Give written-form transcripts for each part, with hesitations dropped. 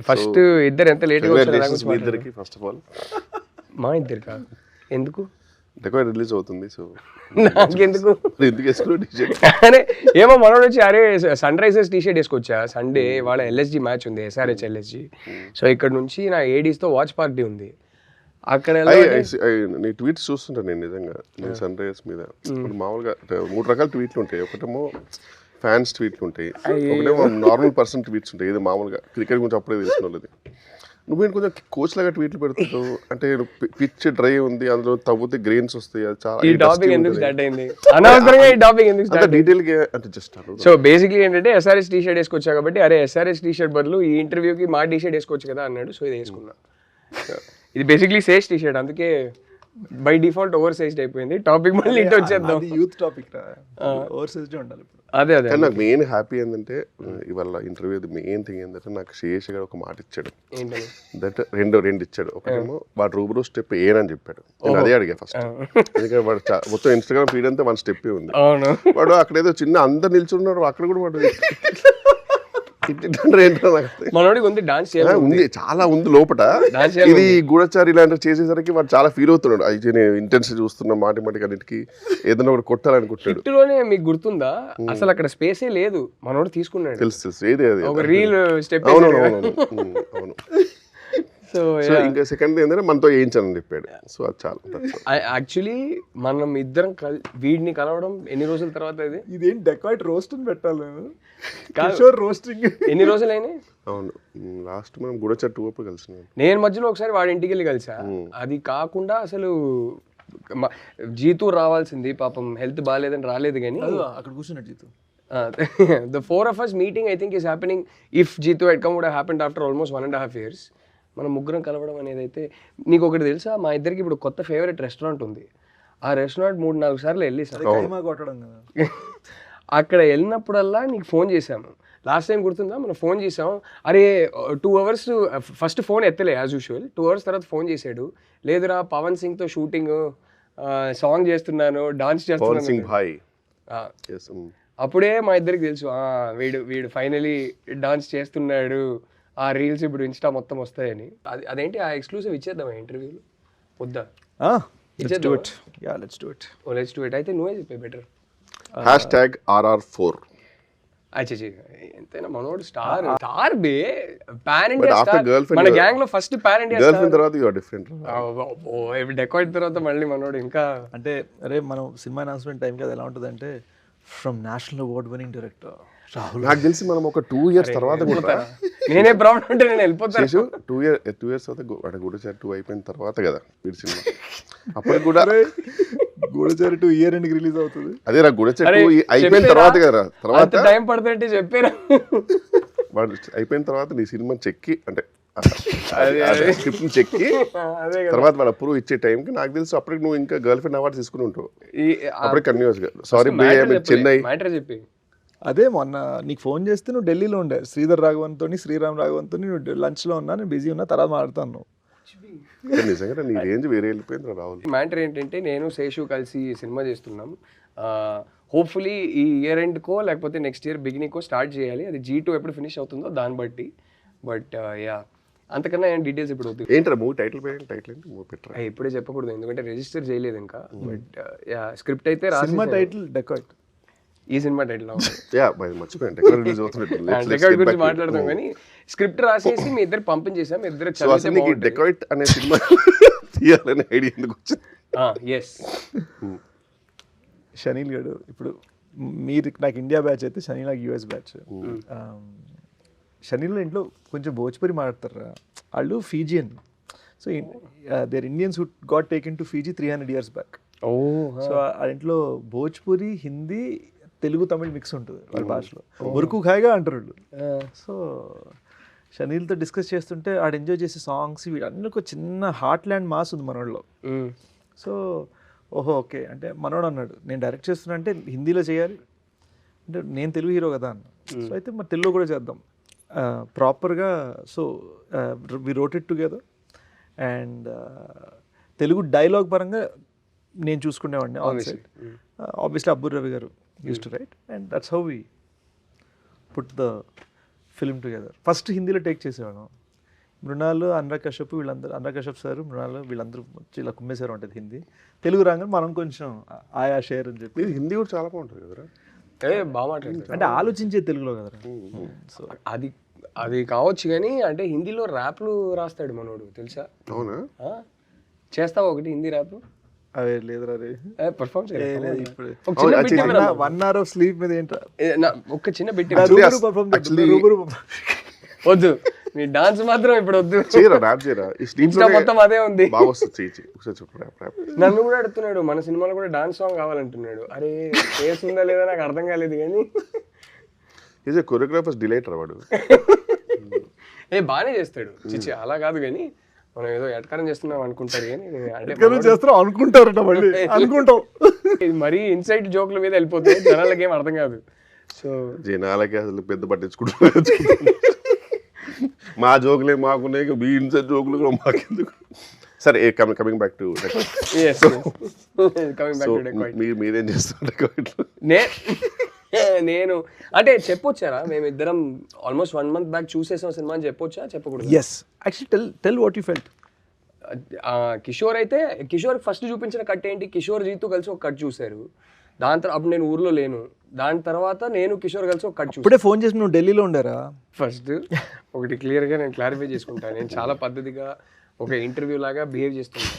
First ఇద్దరు ఎంత లేట్గా వచ్చారు మీ ఇద్దరికి ఫస్ట్ ఆఫ్ ఆల్. మా ఇద్దరు కాదు, ఎందుకు డెకాయిట్ రిలీజ్ అవుతుంది, సో నాకెందుకు ఎందుకు వేసుకున్నావు టీషర్ట్? అరే ఏమో మనోడు వచ్చి అరే సన్ రైజర్స్ టీషర్ట్ వేసుకొచ్చా, సండే వాళ్ళ ఎల్ఎస్జి మ్యాచ్ ఉంది, SRH LSG. సో ఇక్కడ నుంచి నా ఏడీస్తో వాచ్ పార్టీ ఉంది అక్కడ. నీ ట్వీట్స్ చూస్తుంటాను నేను నిజంగా, నేను సన్ రైజర్స్ మీద మామూలుగా 3 రకాల ట్వీట్లు ఉంటాయి. ఒకటేమో ఫ్యాన్స్ ట్వీట్లు ఉంటాయి, ఒకటేమో నార్మల్ పర్సన్ ట్వీట్స్ ఉంటాయి. ఇది మామూలుగా క్రికెట్ గురించి అప్పుడే తెలిసిన వాళ్ళది. నువ్వేంటి కొంచెం కోచ్ లాగా ట్వీట్లు పెడుతుంటావు, అంటే పిచ్ డ్రై ఉంది, అందులో తవ్వుతే గ్రెయిన్స్ వస్తాయి, అది చాలా డీటెయిల్ గా అంటే జస్ట్. సో బేసిక్లీ ఏంటంటే SRH టీషర్ట్ వేసుకొచ్చా కాబట్టి, అరే SRH టీషర్ట్ బదులు ఈ ఇంటర్వ్యూకి మా టీషర్ట్ వేసుకోవచ్చు కదా అన్నాడు. సో ఇది వేసుకున్నా. ఇది బేసిక్లీ సేజ్ టీషర్ట్, అందుకే బై డిఫాల్ట్ ఓవర్ సైజ్డ్ అయిపోయింది. టాపిక్ మళ్ళీ ఇటు వచ్చేద్దాం. యూత్ టాపిక్ ఓవర్ సైజ్డ్ ఉండాలి ఇప్పుడు. అదే నాకు మెయిన్ హ్యాపీ ఏంటంటే ఇవాళ ఇంటర్వ్యూ మెయిన్ థింగ్ ఏంటంటే నాకు శేష్ గారు ఒక మాట ఇచ్చాడు, దట్ రెండు ఇచ్చాడు. ఒకటేమో వాడు రూబరో స్టెప్ ఏనని చెప్పాడు, నేను అదే అడిగా ఫస్ట్. ఎందుకంటే వాడు మొత్తం ఇన్స్టాగ్రామ్ ఫీడ్ అంతా 1 స్టెప్ ఉంది. వాడు అక్కడేదో చిన్న అందరు నిల్చున్నారు, అక్కడ కూడా వాడు మనోడికి ఉంది డాన్స్ ఉంది, చాలా ఉంది లోపల. ఇది గూఢచారి ఇలాంటి చేసేసరికి వాడు చాలా ఫీల్ అవుతున్నాడు. అయితే నేను ఇంటెన్స్ చూస్తున్నా మాటికి అన్నిటికి ఏదైనా ఒకటి కొట్టాలనుకుంటాడు. హిట్లోనే మీకు గుర్తుందా అసలు అక్కడ స్పేసే లేదు, మనోడు తీసుకున్నాడు. తెలుసు ఏది అది ఒక రీల్ స్టెప్. అవును. సో ఇంకా సెకండ్ ఏంటంటే మనతో వేయించాలని చెప్పాడు. సో అది చాలా యాక్చువల్లీ మనం ఇద్దరం వీడిని కలవడం ఎన్ని రోజుల తర్వాత ఇదేం డెకాయిట్ రోస్ట్ అని పెట్టాలి కిషోర్ రోస్టింగ్ ఎన్ని రోజులు అయినాయి? అవును, లాస్ట్ మనం గూఢచారి 2 అప్పుడు కలిసినాం. నేను మధ్యలో ఒకసారి వాడి ఇంటికి వెళ్ళి కలిసా. అది కాకుండా అసలు జీతూ రావాల్సింది, పాపం హెల్త్ బాగాలేదని రాలేదు. కానీ అక్కడ కూర్చున్నాడు Jeethu. The 4 of us meeting I think is happening. If Jeetu had come would have happened after almost 1.5 years. మనం ముగ్గురం కలవడం అనేది అయితే. నీకు ఒకటి తెలుసా, మా ఇద్దరికి ఇప్పుడు కొత్త ఫేవరెట్ రెస్టారెంట్ ఉంది. ఆ రెస్టారెంట్ 3-4 సార్లు వెళ్ళేసాం. అక్కడ వెళ్ళినప్పుడల్లా నీకు ఫోన్ చేసాము. లాస్ట్ టైం గుర్తుందా, మనం ఫోన్ చేసాం. అరే 2 hours ఫస్ట్ ఫోన్ ఎత్తలే యాజ్ యూజువల్. 2 hours తర్వాత ఫోన్ చేశాడు, లేదురా పవన్ సింగ్తో షూటింగ్, సాంగ్ చేస్తున్నాను, డాన్స్ చేస్తున్నాను. అప్పుడే మా ఇద్దరికి తెలుసు వీడు ఫైనలీ డాన్స్ చేస్తున్నాడు, ఆ రీల్స్ ఇప్పుడు ఇన్స్టా మొత్తం వస్తాయని. అదేంటి ఆ ఎక్స్క్లూసివ్ ఇచ్చేద్దాం ఇంటర్వ్యూలో వద్దా? Let's do it. Let's do it. అయితే నువ్వే చెప్పే బెటర్. #RR4. ఎంతైనా మనోడు స్టార్ బే, పాన్ ఇండియా స్టార్. మన గ్యాంగ్ లో first pan India girl friend తర్వాత యు ఆర్ డిఫరెంట్. డెకాయిట్ తర్వాత మళ్ళీ మనోడు ఇంకా అంటే అరే మనం సినిమా అనౌన్స్మెంట్ టైం కదా ఎలా ఉంటుంది అంటే, from national award winning director Rahul. నాకు తెలిసి మనం ఒక 2 years తర్వాత కూడా నేనే ప్రౌడ్ అంటే నేను వెళ్ళిపోతాను. 2 years తర్వాత గూఢచారి 2 అయిపోయిన తర్వాత కదా వీడి సినిమా. అప్పుడు కూడా గూఢచారి 2 year end రిలీజ్ అవుతుంది. అదే రా గూఢచారి 2 అయిపోయిన తర్వాత కదా, తర్వాత టైం పడుతుంటే చెప్పారా. వాడు అయిపోయిన తర్వాత నీ సినిమా చెక్కి అంటే స్క్రిప్ట్ చెక్కి తర్వాత వాడు అప్రూవ్ ఇచ్చే టైంకి నాకు తెలుసు అప్పటికి నువ్వు ఇంకా గర్ల్ ఫ్రెండ్ అవార్డు తీసుకుని ఉంటావు. అప్పటికి కంటిన్యూస్ గా సారీ చెన్నై చెప్పి. అదే మొన్న నీకు ఫోన్ చేస్తే నువ్వు ఢిల్లీలో ఉండే శ్రీధర్ రాఘవన్తో శ్రీరామ్ రాఘవన్తో నువ్వు లంచ్లో ఉన్నా, నేను బిజీ ఉన్నా, తర్వాత మాట్లాడుతాను. నిజంగా నీ రేంజ్ వేరే వెళ్ళిపోయింది రాహుల్. మ్యాటర్ ఏంటంటే నేను శేషు కలిసి సినిమా చేస్తున్నాం. హోప్ఫుల్లీ ఈ ఇయర్ ఎండ్కో లేకపోతే నెక్స్ట్ ఇయర్ బిగినింగ్కో స్టార్ట్ చేయాలి. అది G2 ఎప్పుడు ఫినిష్ అవుతుందో దాన్ని బట్టి. బట్ యా అంతకన్నా ఏం డీటెయిల్స్ ఇప్పుడు అవుతుంది. ఏంటరా మూవీ టైటిల్ ఏంటి? మూవీ పెట్టరా ఇప్పుడే చెప్పకూడదు ఎందుకంటే రిజిస్టర్ చేయలేదు ఇంకా. బట్ యా స్క్రిప్ట్ అయితే రాసి. Cinema title dacoit. ఈ సినిమా టైటిల్ మర్చిపోయాను గురించి మాట్లాడదాం కానీ స్క్రిప్ట్ రాసేసి మీ ఇద్దరు పంపించేసాం. మీ ఇద్దరు డెకాయిట్ అనే సినిమా తీయాలనే ఐడియా ఎందుకు వచ్చింది? ఎస్ షనీల్ గడు ఇప్పుడు మీరు నాకు ఇండియా బ్యాచ్ అయితే షనీల్ నాకు US బ్యాచ్. షనీల్ ఇంట్లో కొంచెం భోజ్పురి మాట్లాడతారు వాళ్ళు, Fijian. So there Indians who got taken to Fiji 300 years back. So ఆ ఇంట్లో భోజ్పురి, హిందీ, తెలుగు, తమిళ్ మిక్స్ ఉంటుంది వాళ్ళ భాషలో. మురుకు ఖాయిగా అంటారు వాళ్ళు. సో షనీల్తో డిస్కస్ చేస్తుంటే ఆడు ఎంజాయ్ చేసే సాంగ్స్ వీడన్నీ ఒక చిన్న హార్ట్ ల్యాండ్ మాస్ ఉంది మనోళ్ళలో. సో ఓహో ఓకే అంటే మనోడు అన్నాడు నేను డైరెక్ట్ చేస్తున్నా అంటే హిందీలో చేయాలి అంటే నేను తెలుగు హీరో కదా అన్న. సో అయితే మరి తెలుగులో కూడా చేద్దాం ప్రాపర్గా. So we wrote it together and Telugu dialogue పరంగా నేను చూసుకునేవాడిని on side. Obviously Abbur Ravi garu used to write and that's how we put the film together. First హిందీలో టేక్ చేసేవాళ్ళం. మృణాలు, అనురాగ్ కశ్యప్ వీళ్ళందరూ, అనురాగ్ కశ్యప్ సార్, మృణాలు వీళ్ళందరూ వచ్చి ఇలా కుమ్మేశారు ఉంటుంది హిందీ. తెలుగు రాగానే మనం కొంచెం ఆయా షేర్ అని చెప్పి. మీరు హిందీ కూడా చాలా బాగుంటుంది కదరా. బాగా మాట్లాడతారు. అంటే ఆలోచించే తెలుగులో కదరా. సో అది కావచ్చు కానీ అంటే హిందీలో ర్యాప్లు రాస్తాడు మనోడు తెలుసా? అవునా? చేస్తావా ఒకటి హిందీ ర్యాప్? అవే లేదురా రే, పర్ఫామ్ ఇప్పుడు ఒక చిన్న బిట్ 1 hour ఆఫ్ స్లీప్ మీద ఏంట్రా ఒక చిన్న బిట్ రూబరు వద్దు, నీ డాన్స్ మాత్రం ఇప్పుడు వద్దు. చేయరా ర్యాప్ చేయరా. ఈ స్లీప్ ఇన్స్టా మొత్తం అదే ఉంది. బాగా వస్తుంది. చెయ్యి ఒకసారి చెప్పు ర్యాప్ ర్యాప్. నన్ను కూడా అడుగుతున్నాడు మన సినిమాలో కూడా డాన్స్ సాంగ్ కావాలంటున్నాడు. అరే ఫేస్ ఉందా లేదా నాకు అర్థం కాలేదు కానీ ఈజ్ ఏ కొరియోగ్రాఫర్స్ డిలైటర్ వాడు. బాగానే చేస్తాడు. చిచి అలా కాదు కానీ మనం ఏదో ఎటకారం చేస్తున్నాం అనుకుంటారు కానీ అంటే చేస్తాం అనుకుంటారట మళ్ళీ అనుకుంటాం. ఇది మరీ ఇన్సైట్ జోక్ల మీద వెళ్ళిపోతుంది, జనాలకి ఏం అర్థం కాదు. సో జనాలకి అసలు పెద్ద పట్టించుకుంటారు. మా జోకులే మాకున్నాయి, మీ ఇన్సైడ్ జోకులు కూడా మాకెందుకు. సరే కమింగ్ బ్యాక్ టు మీరేం చేస్తున్నారు? నేను అంటే చెప్పొచ్చారా మేమిద్దరం ఆల్మోస్ట్ 1 month బ్యాక్ చూసేసాం సినిమా అని చెప్పొచ్చా చెప్పకూడదు? Yes actually tell what you felt. Kishore అయితే కిషోర్ ఫస్ట్ చూపించిన కట్ ఏంటి, కిషోర్ జీతు కలిసి ఒక కట్ చూశారు. దాని తర్వాత అప్పుడు నేను ఊర్లో లేను. దాని తర్వాత నేను కిషోర్ కలిసి ఒక కట్ చూసాను. ఇప్పుడే ఫోన్ చేసి నువ్వు ఢిల్లీలో ఉండారా? ఫస్ట్ ఒకటి క్లియర్గా నేను క్లారిఫై చేసుకుంటాను. నేను చాలా పద్ధతిగా ఒక ఇంటర్వ్యూ లాగా బిహేవ్ చేస్తున్నాను.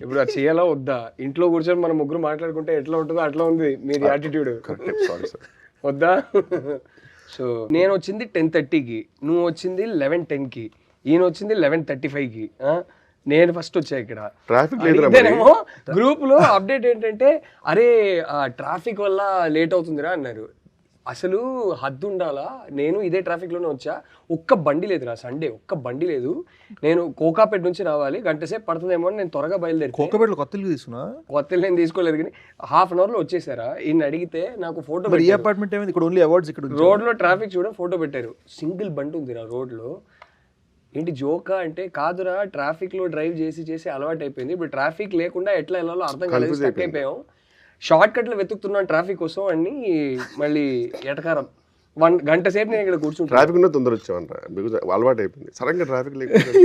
ఇప్పుడు అది చేయాలా వద్దా? ఇంట్లో కూర్చొని మనం ముగ్గురు మాట్లాడుకుంటే ఎట్లా ఉంటుందో అట్లా ఉంది మీది యాటిట్యూడ్. వద్దా? సో నేను వచ్చింది 10:30కి, నువ్వు వచ్చింది 11:10కి, ఈయన వచ్చింది 11:35కి. నేను ఫస్ట్ వచ్చా ఇక్కడ. ఇదేనేమో గ్రూప్ లో అప్డేట్ ఏంటంటే అరే ట్రాఫిక్ వల్ల లేట్ అవుతుందిరా అన్నారు. అసలు హద్దు ఉండాలా, నేను ఇదే ట్రాఫిక్ లోనే వచ్చా. ఒక్క బండి లేదురా సండే, ఒక్క బండి లేదు. నేను కోకాపేట నుంచి రావాలి, గంట సేపు పడుతుందేమో అని నేను త్వరగా బయలుదేరి. కోకాపేటలో కొత్తలు తీసుకున్నా, కొత్తలు నేను తీసుకోలేదు కానీ ½ hour లో వచ్చేసారా. ఈయన అడిగితే నాకు ఫోటో ఈ అపార్ట్మెంట్ ఏమైంది ఇక్కడ ఓన్లీ అవార్డ్స్ ఇక్కడ రోడ్ లో ట్రాఫిక్ చూడ ఫోటో పెట్టారు. సింగిల్ బండి ఉందిరా రోడ్ లో. ఏంటి జోకా అంటే కాదురా, ట్రాఫిక్ లో డ్రైవ్ చేసి అలవాటు అయిపోయింది. ఇప్పుడు ట్రాఫిక్ లేకుండా ఎట్లా వెళ్ళాలో అర్థం కాలేదు, స్టక్ అయిపోయాం. షార్ట్ కట్లు వెతుకుతున్నాను ట్రాఫిక్ కోసం అని మళ్ళీ ఎటకారం. 1 గంట సేపు నేను ఇక్కడ కూర్చుంటాను. ట్రాఫిక్ ఉన్న తొందర వచ్చామంట, బికాజ్ అలవాటు అయిపోయింది. సడన్గా ట్రాఫిక్ లేకపోతే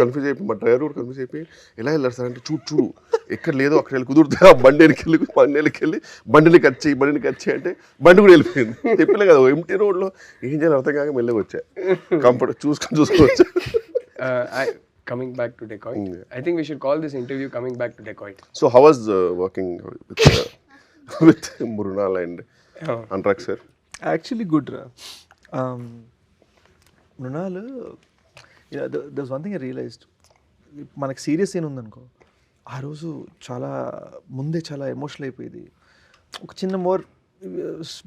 కన్ఫ్యూజ్ అయిపోయి, మా డ్రైవర్ కూడా కన్ఫ్యూజ్ అయిపోయి ఎలా వెళ్ళారు సార్ అంటే చూడు ఎక్కడ లేదో అక్కడ వెళ్ళి కుదురుతా, బండికి వెళ్ళి బండిని కట్ చేయి అంటే బండి కూడా వెళ్ళిపోయింది. చెప్పలే కదా ఎంటీ రోడ్లో ఏం చేయాలి అర్థం కాక మెల్లగా వచ్చా. Comfort చూసుకోవచ్చా. Coming back to Decoit, I think we should call this interview coming back to Decoit. So how was working with Mrunal and Anurag sir? Actually good ra. Mrunal, there's one thing I realized. మనకి serious scene ఉందనుకో, ఆ రోజు చాలా ముందే చాలా emotional అయిపోయింది. ఒక చిన్న more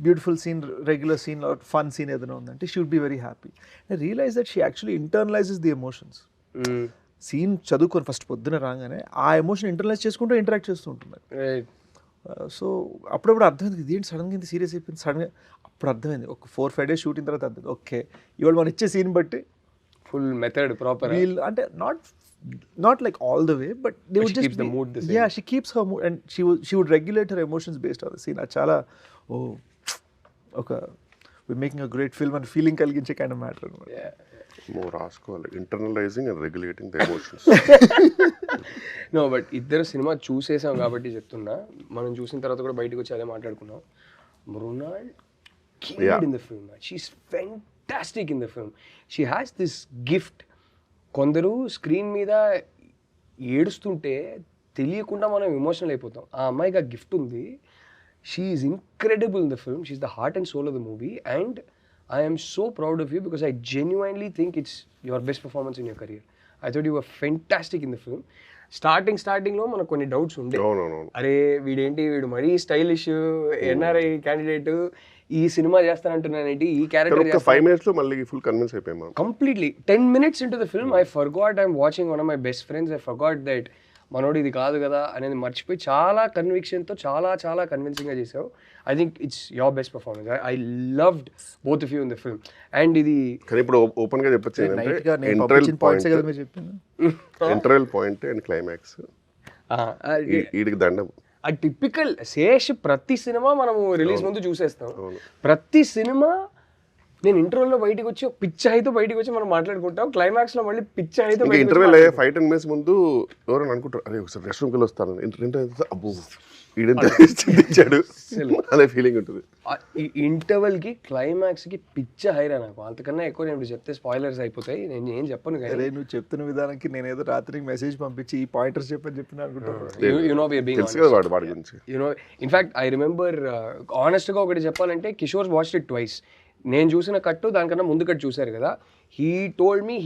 beautiful scene, regular scene, fun scene ఏదైనా ఉందంటే she would be very happy. I realise that she actually internalises the emotions. Scene చదువుకొని ఫస్ట్ పొద్దున రాగానే ఆ ఎమోషన్ ఇంటర్నలైజ్ చేసుకుంటూ ఇంటరాక్ట్ చేస్తూ ఉంటున్నారు. సో అప్పుడప్పుడు అర్థమైంది ఇదేంటి సడన్గా ఇంత సీరియస్ అయిపోయింది. సడన్గా అప్పుడు అర్థమైంది ఒక 4-5 days షూటింగ్ తర్వాత అర్థమైంది ఓకే ఇవాళ మనం ఇచ్చే సీన్ బట్టి ఫుల్ మెథడ్ ప్రాపర్ అంటే not like all the way, but they would just keeps the mood the same. Yeah, she keeps her mood and she would regulate her emotions based on the scene. Achala okay, we're making a great film and feeling కలిగించే kind of matter. Yeah. More రాసుకోవాలి, internalising and regulating the emotions. No but ఇద్దరు సినిమా చూసేసాం కాబట్టి చెప్తున్నా. మనం చూసిన తర్వాత కూడా బయటకు వచ్చి అదే మాట్లాడుకున్నాం. Mrunal killed in the film. She's fantastic in the film. She has this gift. కొందరు స్క్రీన్ మీద ఏడుస్తుంటే తెలియకుండా మనం ఎమోషనల్ అయిపోతాం. ఆ అమ్మాయికి ఆ గిఫ్ట్ ఉంది. She is incredible in the film. She is the heart and soul of the movie and I am so proud of you because I genuinely think it's your best performance in your career. I thought you were fantastic in the film. స్టార్టింగ్లో మనకు కొన్ని doubts ఉండే. అరే వీడు మరీ stylish NRI candidate ఈ cinema చేస్తానంటున్నానేంటి, ఈ character 5 minutes లో మళ్ళీ ఫుల్ కన్విన్స్ అయిపోయాం. Completely 10 minutes into the film I forgot I'm watching one of my best friends. I forgot that మనోడు ఇది కాదు కదా అనేది మర్చిపోయి చాలా కన్విక్షన్తో చాలా కన్విన్సింగ్గా చేసావు. I think it's your best performance. I loved both of you in the film. And ఇది కానీ ఇప్పుడు ఓపెన్ గా చెప్పొచ్చు ఏంటంటే ఇంటర్వెల్ పాయింట్ అండ్ క్లైమాక్స్ వీడికి దండం. ఆ టిపికల్ శేష్ ప్రతి సినిమా మనము రిలీజ్ ముందు చూసేస్తాం. ప్రతి సినిమా నేను ఇంటర్వెల్లో బయటకు వచ్చి పిచ్చ అయితే బయటకు వచ్చి మనం మాట్లాడుకుంటాం, క్లైమాక్స్ లో మళ్ళీ పిచ్చ అయితే ఇంకా ఇంటర్వెల్ అయ్యే 5-10 minutes ముందు ఎవరైనా అనుకుంటారు అరే ఒకసారి రెస్ట్ రూమ్కి వెళ్ళి వస్తాను, ఇంటర్వెల్ అబ్బో ఈడెంత చింతించాడు అనే ఫీలింగ్ ఉంటుంది. ఈ ఇంటర్వెల్ కి క్లైమాక్స్ కి పిచ్చ హైరా నాకు. అంతకన్నా ఎక్కువ నేను ఇప్పుడు చెప్తే స్పాయిలర్స్ అయిపోతాయి, నేను ఏం చెప్పను. అరే నువ్వు చెప్తున్న విధానానికి నేనేదో రాత్రికి మెసేజ్ పంపించి ఈ పాయింటర్స్ చెప్పిన అనుకుంటాను. తెలుసు కదా వాడి గురించి. ఇన్ఫాక్ట్ ఐ రిమెంబర్ ఆనెస్ట్ గా ఒకటి చెప్పాలంటే, కిషోర్ వాచ్డ్ ఇట్ ట్వైస్. నేను చూసిన కట్టు దానికన్నా ముందు కట్ చూసారు కదా, he told me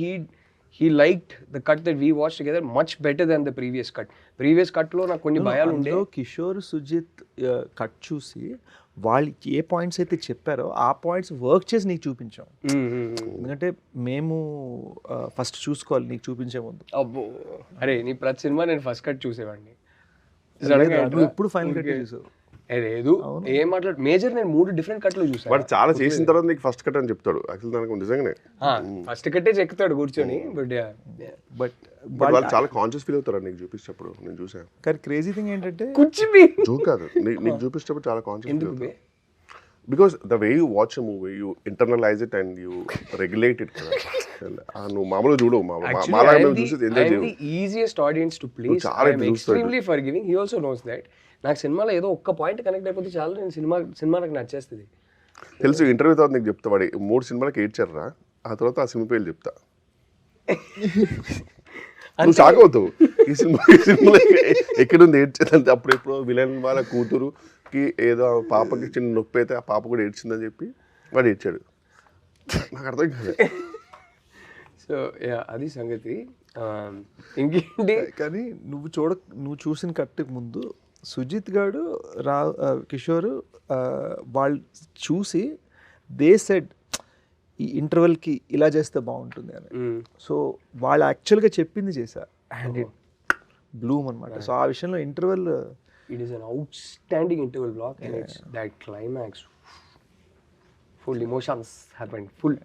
he liked the cut that we watched together much better than the previous cut. Previous cut లో నాకు కొన్ని భయాలు ఉండే. కిషోర్ సుజిత్ కట్ చూసి వాళ్ళు ఏ పాయింట్స్ అయితే చెప్పారో ఆ పాయింట్స్ వర్క్ చేసి నీకు చూపించాం. ఎందుకంటే మేము ఫస్ట్ చూసుకోవాలి నీకు చూపించే ముందు. అబ్బో అరే నీ ప్రతి సినిమా నేను ఫస్ట్ కట్ చూసేవాడిని. ఇప్పుడు ఫైనల్ కట్ చూసావు? లేదు ఏం మాట్లాడు మేజర్, నేను 3 డిఫరెంట్ కట్లు చూసాను. వాడు చాలా చేసిన తర్వాత నీకు ఫస్ట్ కట్ అని చెప్తాడు. యాక్చువల్ దానికి నిజంగానే ఫస్ట్ కట్టే చెక్కుతాడు కూర్చొని. బట్ వాళ్ళు చాలా కాన్షియస్ ఫీల్ అవుతారు నీకు చూపించేటప్పుడు. నేను చూసాను. కానీ క్రేజీ థింగ్ ఏంటంటే జోక్ కాదు, నీకు చూపించేటప్పుడు చాలా కాన్షియస్ ఫీల్ అవుతారు. Because the way you watch a movie you internalise it and you regulate it కదా. నువ్వు మామూలుగా చూడవు, మాలాగా మేము చూసేది ఎంజాయ్ చేయవు. Easiest audience to please. I am extremely forgiving. He also knows that. నాకు సినిమాలో ఏదో ఒక్క పాయింట్ కనెక్ట్ అయిపోతే చాలు, నేను సినిమా నాకు నచ్చేస్తుంది. తెలుసు. ఇంటర్వ్యూ తర్వాత నీకు చెప్తా వాడి 3 సినిమాలకి ఏడ్చారా, ఆ తర్వాత ఆ సినిమా పేర్లు చెప్తా. నువ్వు షాక్ అవుతావు. ఈ సినిమా ఎక్కడుంది ఏడ్చేదంటే అప్పుడు ఎప్పుడో విలన్ వాళ్ళ కూతురుకి ఏదో పాపకి చిన్న నొప్పి అయితే ఆ పాప కూడా ఏడ్చిందని చెప్పి వాడు ఏడ్చాడు. నాకు అర్థం కాదు. సో అది సంగతి. ఇంకేంటి కానీ నువ్వు చూసిన కట్టుకు ముందు సుజిత్ గారు కిషోర్ వాళ్ళు చూసి దే సెడ్ ఈ ఇంటర్వెల్కి ఇలా చేస్తే బాగుంటుంది అని. సో వాళ్ళు యాక్చువల్గా చెప్పింది చేశారు అండ్ ఇట్ బ్లూమ్ అనమాట. సో ఆ విషయంలో interval it is an outstanding interval block and it's that climax full emotions happened full.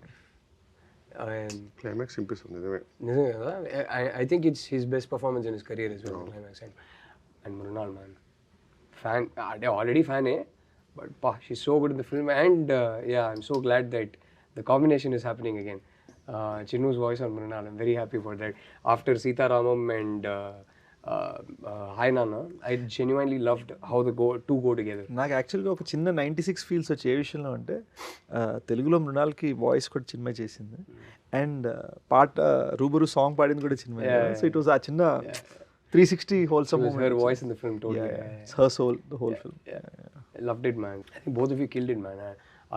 Climax ఇంపిస్తుంది నిజమే కదా. I think it's his best performance in his career as well. Climax and Mrunal man fan, already fan but she's so good in the film. And yeah, I'm so glad that the combination is happening again. Chinnu's voice on Mrunal, I'm very happy for that. After Sita Ramam and Hi Nana, I genuinely loved how the two go together. నాకు యాక్చువల్గా ఒక చిన్న 96 feels వచ్చే ఏ విషయంలో అంటే తెలుగులో మృణాల్కి voice కూడా చిన్మయ చేసింది అండ్ పాట రూబరు సాంగ్ పాడింది కూడా చిన్మయ. సో ఇట్ వాస్ ఆ చిన్న 360 wholesome moment. Her voice in the film totally. It's her soul, the whole film. I loved it, man. I think both of you killed it, man.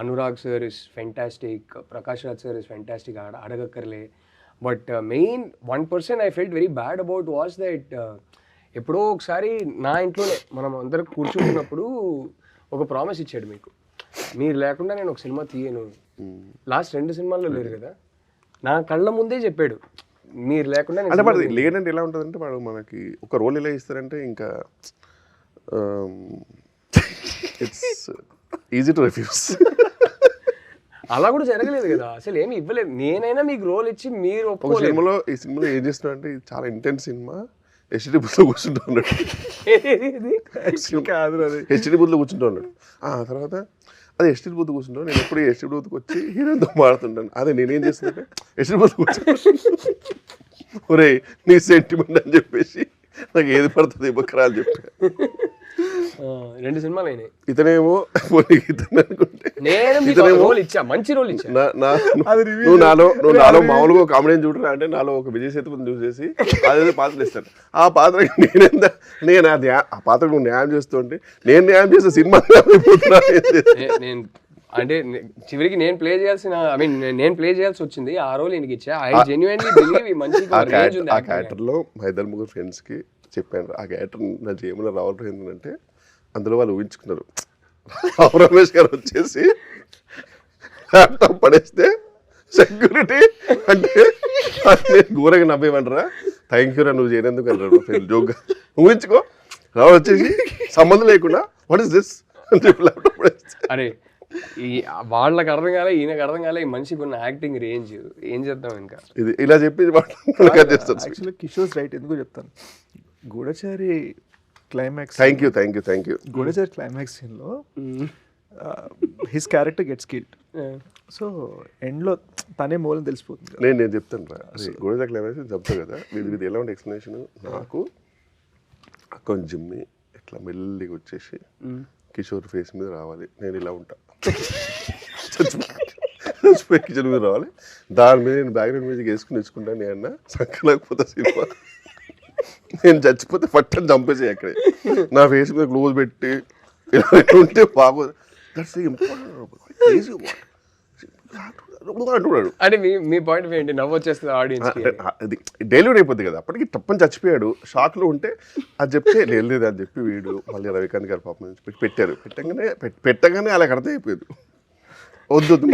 Anurag sir is fantastic. Prakash Raj sir is fantastic. Adagakarle. But main one person I felt very bad about was that ఎప్పుడో ఒకసారి నా ఇంట్లోనే మనం అందరం కూర్చుంటున్నప్పుడు ఒక promise ఇచ్చాడు మీకు, మీరు లేకుండా నేను ఒక సినిమా తీయను. లాస్ట్ 2 సినిమాల్లో లేరు కదా, నా కళ్ళ ముందే చెప్పాడు మీరు లేకుండా. అంటే వాడు లేదంటే ఎలా ఉంటుందంటే వాడు మనకి ఒక రోల్ ఎలా ఇస్తారంటే ఇంకా ఇట్స్ ఈజీ టు రిఫ్యూజ్. అలా కూడా జరగలేదు కదా, అసలు ఏమి ఇవ్వలేదు. నేనైనా మీకు రోల్ ఇచ్చి మీరు ఒక సినిమాలో ఈ సినిమాలో ఏం చేస్తున్నా అంటే ఇది చాలా ఇంటెన్స్ సినిమా, హెచ్డి బూత్లో కూర్చుంటూ ఉన్నాడు. హెచ్డి బూత్లో కూర్చుంటూ ఉన్నాడు. తర్వాత అది హెచ్డి బూత్ కూర్చుంటాను. నేను ఎప్పుడు హెచ్డి బూత్కి వచ్చి హీరోతో మాడుతుంటాను. అదే నేనేం చేస్తుంటే హెచ్డి బూత్ కూర్చుంటాను, ఒరే నీ సెంటిమెంట్ అని చెప్పేసి నాకు ఏది పడుతుంది బక్కరా అని చెప్పి 2 సినిమాలు అయినాయి. ఇతనేమో ఇతను అనుకుంటే మంచి రోల్ ఇచ్చా. నువ్వు నాలో మామూలుగా కామెడీ చూడరా అంటే నాలో ఒక విజయ్ సేతుపతిని చూసేసి అదేదో పాత్రలు ఇస్తాను. ఆ పాత్రకి నేను ఆ పాత్రకు నువ్వు న్యాయం చేస్తుంటే నేను న్యాయం చేసే సినిమా అంటే చివరికి నేను ప్లే చేయాల్సి వచ్చింది. ఆ రోల్ ఈయనకి ఇచ్చా. ఐ జెన్యుయిన్లీ బిలీవ్ ఈ మంచి ఆ క్యారెక్టర్లో మా 2-3 ఫ్రెండ్స్కి చెప్పాను. ఆ క్యారెక్టర్ నా జేబులో రావడం ఏంటంటే అందులో వాళ్ళు ఊహించుకున్నారు రావు రమేష్ గారు వచ్చేసి ల్యాప్టాప్ పడేస్తే సెక్యూరిటీ అంటే నేను ఘోరంగా నవ్వేమంటారా, థ్యాంక్ యూ రా నువ్వు చేయనందుకు అన్నాడు ఫ్రెండ్ జోక్గా. ఊహించుకో రావు వచ్చేసి సంబంధం లేకుండా వాట్ ఇస్ దిస్ అని చెప్పి ల్యాప్టాప్ పడేస్తే. అరే వాళ్ళకి అర్థం కాలే, ఈయనకు అర్థం కాలే, ఈ మనిషికి ఉన్న యాక్టింగ్ రేంజ్ ఏం చేద్దాం. ఇంకా ఇది ఇలా చెప్పి యాక్చువల్లీ కిషోర్ రైట్. ఎందుకు చెప్తాను, గూఢచారి climax thank you Goodachari climax సీన్లో his character gets killed. So ఎండ్లో తనే మూలం తెలిసిపోతుంది. నేను చెప్తాను రా, గోడజాక్ లెవెల్స్ చెప్తాను కదా, ఇది ఎలా ఉంటే ఎక్స్ప్లెనేషన్. నాకు కొంచెం జిమ్మి ఇట్లా మెల్లిగా వచ్చేసి కిషోర్ ఫేస్ మీద రావాలి, నేను ఇలా ఉంటా, చచ్చిపోయి కిచెన్ మీద రావాలి, దాని మీద నేను బ్యాక్గ్రౌండ్ మ్యూజిక్ వేసుకుని తెచ్చుకుంటాను. నేను అన్న సంకలేకపోతే సినిమా, నేను చచ్చిపోతే పట్టని చంపేసి అక్కడే నా ఫేస్ మీద క్లోజ్ పెట్టి ఇలా ఉంటే బాగోదు. దట్స్ ఇంపార్టెంట్ అంటున్నాడు. అంటే మీ పాయింట్ ఏంటి? నవ్వు వచ్చేస్తుంది ఆడియన్స్. అది డెలివరీ అయిపోద్ది కదా, అప్పటికి తప్పని చచ్చిపోయాడు, షాక్లో ఉంటే అది చెప్తే లేదు అని చెప్పి వీడు మళ్ళీ రవికాంత్ గారు పాపం పెట్టారు. పెట్టగానే అలా అర్థం అయిపోయాడు, వద్దు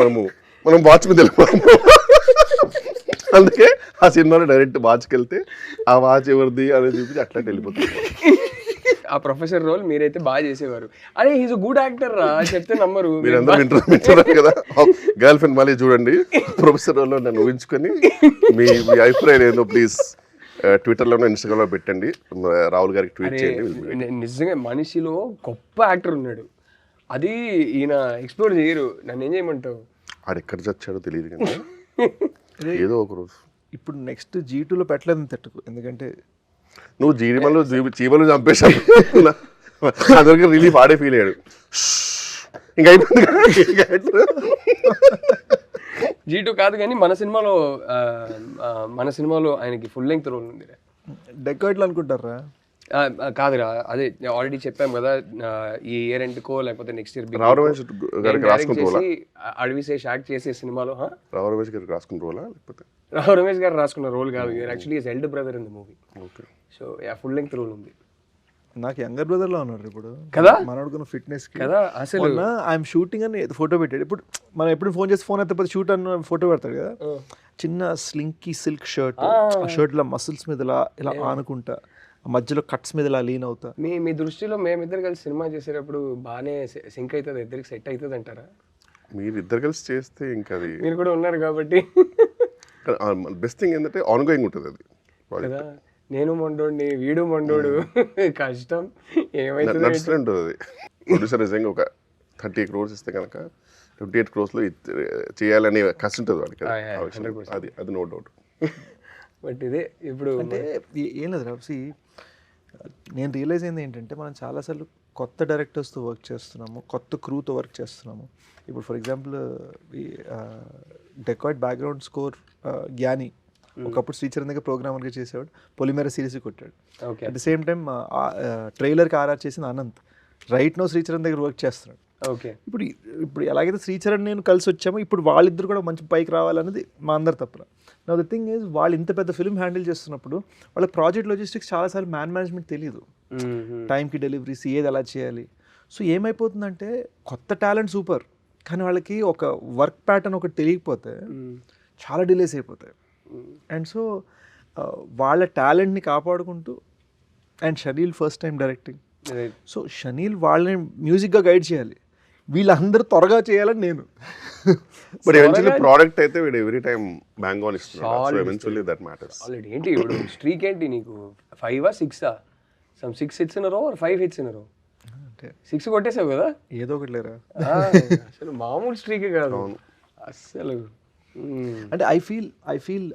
మనం వాచ్ మీద వెళ్ళిపోయాము. అందుకే ఆ సినిమాలో డైరెక్ట్ వాచ్కి వెళ్తే ఆ వాచ్ ఎవరిది అనేది చూపించి అట్లా వెళ్ళిపోతుంది. ఆ ప్రొఫెసర్ రోల్ మీరైతే బాగా చేసేవారు. అరే హీజ్ గుడ్ యాక్టర్ రా చెప్తే నమ్మరు. మీరందరూ వింటున్నారు కదా, గర్ల్ ఫ్రెండ్ మళ్ళీ చూడండి ప్రొఫెసర్ రోల్లో నన్ను ఊహించుకొని మీ అభిప్రాయం ఏందో ప్లీజ్ ట్విట్టర్లోనో ఇన్స్టాగ్రామ్లో పెట్టండి, రాహుల్ గారికి ట్వీట్ చేయండి. నిజంగా మనిషిలో గొప్ప యాక్టర్ ఉన్నాడు, అది ఈయన ఎక్స్ప్లోర్ చేయరు. నన్ను ఏం చేయమంటావు? ఆడు ఎక్కడ చచ్చాడో తెలియదు కదా, ఏదో ఒక రోజు. ఇప్పుడు నెక్స్ట్ G2లో పెట్టలేదు తట్టుకు, ఎందుకంటే నువ్వు చీమలు చంపేశావు, అందరికి రిలీఫ్ ఆడే ఫీల్ అయ్యాడు, ఇంకా అయిపోయింది. G2 కాదు కానీ మన సినిమాలో ఆయనకి ఫుల్ లెంగ్త్ రోల్ ఉంది. డెకాయిట్లు అనుకుంటారా? కాదురా, అదే ఆల్రెడీ చెప్పాం కదా, ఈ ఇయర్ ఎండ్కో లేకపోతే నెక్స్ట్ ఇయర్ అడవిశేష్ యాక్ట్ చేసే సినిమాలో. రావు రమేష్ గారికి రాసుకున్న రోలా లేకపోతే రావు రమేష్ గారు రాసుకున్న రోల్ కాదు, actually his elder brother in the movie. Okay. So full length role ఉంది. నాకు యంగర్ బ్రదర్ లో ఉన్నాడు ఇప్పుడు కదా, మనోడుకున్న ఫిట్నెస్ కదా. అసలు ఐఎమ్ షూటింగ్ అని ఫోటో పెట్టాడు. ఇప్పుడు మనం ఎప్పుడు ఫోన్ చేసి ఫోన్ అయితే షూట్ అన్న ఫోటో పెడతాడు కదా, చిన్న స్లింకీ సిల్క్ షర్ట్, ఆ షర్ట్ ఇలా మసిల్స్ మీద ఇలా ఆనుకుంటా, మధ్యలో కట్స్ మీద ఇలా లీన్ అవుతా. మీ దృష్టిలో మేమిద్దరు కలిసి సినిమా చేసేటప్పుడు బాగానే సింక్ అవుతుంది, ఇద్దరికి సెట్ అవుతుంది అంటారా? మీరు ఇద్దరు కలిసి చేస్తే ఇంకా అది, మీరు కూడా ఉన్నారు కాబట్టి బెస్ట్ థింగ్ ఏంటంటే ఆన్గోయింగ్ ఉంటుంది అది కదా. నేను మొండోడిని, వీడు మొండోడు, కష్టం ఏమైతుంది నడుస్తుంటుంది అది. ప్రొడ్యూసర్ నిజంగా ఒక 30 crores ఇస్తే కనుక 28 crores చేయాలనే కష్టం ఉంటుంది వాడికి, అది నో డౌట్. బట్ ఇదే ఇప్పుడు అంటే ఏం లేదు రాసి, నేను రియలైజ్ అయింది ఏంటంటే మనం చాలాసార్లు కొత్త డైరెక్టర్స్తో వర్క్ చేస్తున్నాము, కొత్త క్రూతో వర్క్ చేస్తున్నాము. ఇప్పుడు ఫర్ ఎగ్జాంపుల్ ఈ డెకాయిట్ బ్యాక్గ్రౌండ్ స్కోర్ జ్ఞాని ఒకప్పుడు శ్రీచరణ్ దగ్గర ప్రోగ్రామర్గా చేసేవాడు, పొలిమేర సిరీస్ కొట్టాడు. అట్ ది సేమ్ టైం ట్రైలర్కి ఆర్ఆర్ చేసిన అనంత్ రైట్ నో శ్రీచరణ్ దగ్గర వర్క్ చేస్తున్నాడు. ఓకే. ఇప్పుడు ఎలాగైతే శ్రీచరణ్ నేను కలిసి వచ్చామో, ఇప్పుడు వాళ్ళిద్దరు కూడా మంచి పైకి రావాలన్నది మా అందరి తప్పన. నా ద థింగ్ ఈజ్, వాళ్ళు ఇంత పెద్ద ఫిల్మ్ హ్యాండిల్ చేస్తున్నప్పుడు వాళ్ళ ప్రాజెక్ట్ లాజిస్టిక్స్ చాలాసార్లు మేనేజ్మెంట్ తెలియదు, టైంకి డెలివరీస్ ఏది ఎలా చేయాలి. సో ఏమైపోతుందంటే కొత్త టాలెంట్ సూపర్, కానీ వాళ్ళకి ఒక వర్క్ ప్యాటర్న్ ఒకటి తెలియకపోతే చాలా డిలేస్ అయిపోతాయి. అండ్ సో వాళ్ళ టాలెంట్ని కాపాడుకుంటూ, and chenille first time directing, so chenille వాళ్ళని మ్యూజిక్గా గైడ్ చేయాలి, వీళ్ళందరూ త్వరగా చేయాలని నేను. బట్ ఎవెన్చువల్లీ ప్రోడక్ట్ అయితే వీడు ఎవ్రీ టైం బ్యాంగ్ ఆన్ ఇస్తున్నాడు, so eventually that matters. Already ఏంటి ఇప్పుడు స్ట్రీక్ ఏంటి నీకు, 5 or 6 some 6 hits in a row or 5 hits in a row? 6 కొట్టేసావు కదా, ఏదో ఒకటి లేరా. అసలు మామూలు స్ట్రీకే కాదు అసలు. అంటే I feel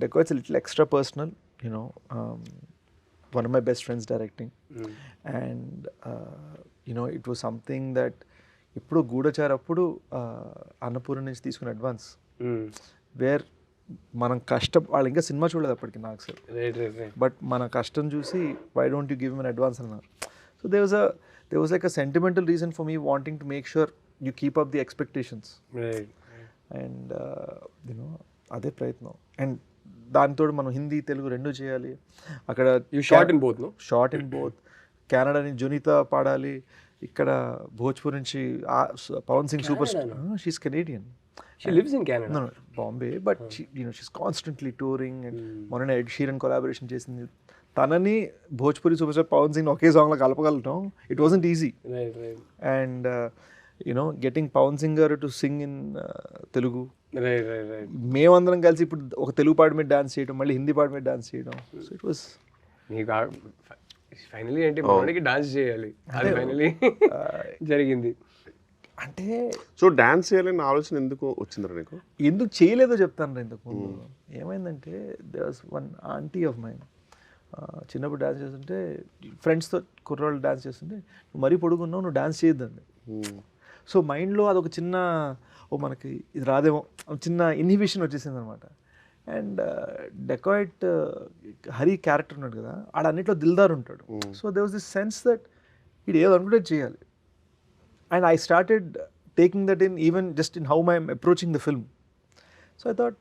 dacoits little extra personal, you know, one of my best friends directing, and it was something that ఇప్పుడు గూఢచార్ అప్పుడు అన్నపూర్ణ నుంచి తీసుకున్న అడ్వాన్స్, వేర్ మనం కష్టం, వాళ్ళు ఇంకా సినిమా చూడలేదు అప్పటికి నాకు సార్, బట్ మన కష్టం చూసి why don't you give me advance అన్నారు. So there was like a sentimental reason for me wanting to make sure you keep up the expectations, and అదే ప్రయత్నం. అండ్ దానితో మనం హిందీ తెలుగు రెండు చేయాలి. అక్కడ షార్ట్ ఇన్ బోత్ కెనడా నుంచి జునీతా పాడాలి, ఇక్కడ భోజ్పూర్ నుంచి Pawan Singh super star, she's Canadian, she lives in Canada, no Bombay, but she's constantly touring, and మొన్న ఎడ్ షీరన్ కొలాబరేషన్ చేసింది. తనని భోజ్పూరి సూపర్ స్టార్ పవన్ సింగ్ ఒకే సాంగ్లో కలపగలటం, it wasn't easy. And getting Pawan singer to sing in Telugu, మేమందరం కలిసి ఇప్పుడు ఒక తెలుగు పాట మీద డాన్స్ చేయడం, మళ్ళీ హిందీ పాట మీద డాన్స్ చేయడం. సో ఇట్ వాస్ ఫైనలీ ఏంటి మనకి డాన్స్ చేయాలి, అది ఫైనలీ జరిగింది. అంటే సో డాన్స్ చేయాలని ఆలోచన ఎందుకు వచ్చిందిరా నీకు? ఎందుకు చేయలేదో చెప్తాను రా ఇంతకు ముందు. ఏమైందంటే they was one aunty of mind, చిన్నప్పుడు డాన్స్ చేస్తుంటే ఫ్రెండ్స్తో కుర్రోళ్ళు డాన్స్ చేస్తుంటే నువ్వు మరీ పొడుగున్నావు, నువ్వు డాన్స్ చేయొద్దండి. సో మైండ్లో అదొక చిన్న మనకి ఇది రాదేమో చిన్న ఇన్హిబిషన్ వచ్చేసింది అనమాట. అండ్ డెకాయిట్ హరి క్యారెక్టర్ ఉన్నాడు కదా, ఆడన్నిట్లో దిల్దార్ ఉంటాడు. So they was this sense that ఇది ఏదో అనుకుంటే చేయాలి. And I started taking that in even just in how I'm approaching the film. So I thought